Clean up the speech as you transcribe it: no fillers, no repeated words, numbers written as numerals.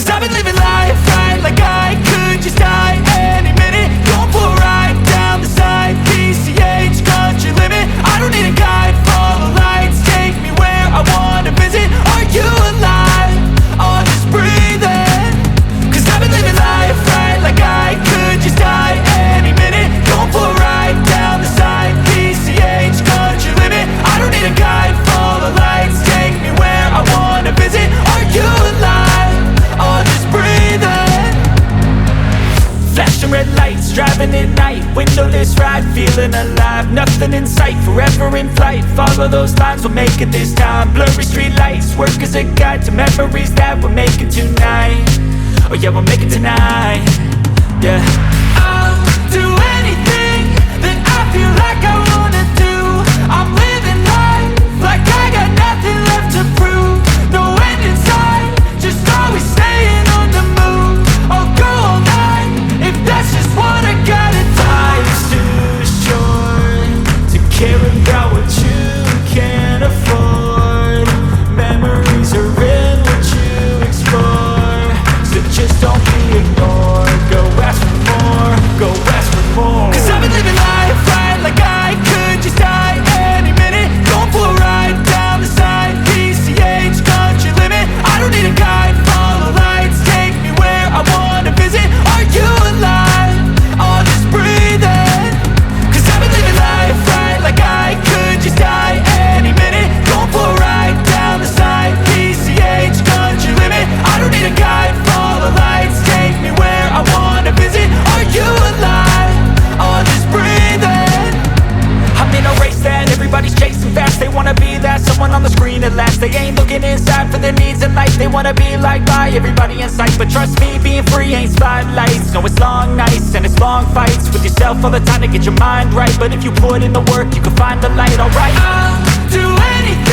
Cause I've been living life right like I could just die any minute. Going for a ride down the side, PCH, country limit. I don't need a guide, follow lights, take me where I wanna visit. Are you alive? Or just breathing? Cause I've been living life right like I could just die any minute. Going for a ride down the side, PCH, country limit. I don't need a guide, follow lights, take me where I wanna visit. Are you alive? Or just breathing? Flashing red lights, driving at night, windowless ride, feeling alive. Nothing in sight, forever in flight. Follow those lines, we'll make it this time. Blurry street lights, work as a guide to memories that we're making tonight. Oh yeah, we'll make it tonight. Yeah. I'll do anything that I feel like I wanna do. I'm living life like I got nothing left to prove. No end in sight, just always staying on the move. I'll go all night if that's just what I gotta do. Life's too short to care about what you can't afford. Memories are in what you explore, so just don't be ignored. Go ask for more, go ask for more. Cause I've been living life right like I could just die any minute. Going for a ride down the side, PCH, country limit. I don't need a guide, follow lights, take me where I wanna visit. Are you alive? Or just breathing? Cause I've been living life right like I could just die any minute. Going for a ride down the side, PCH, country limit. I don't need a guide, follow lights, take me where I wanna visit. Are you alive? Or just breathing? I'm in a race that everybody's chasing fast. They wanna be that someone on the screen at last. They ain't looking inside for their needs in life. They wanna be liked by everybody in sight. But trust me, being free ain't spotlights. No, it's long nights and it's long fights with yourself all the time to get your mind right. But if you put in the work, you can find the light, alright? I'll do anything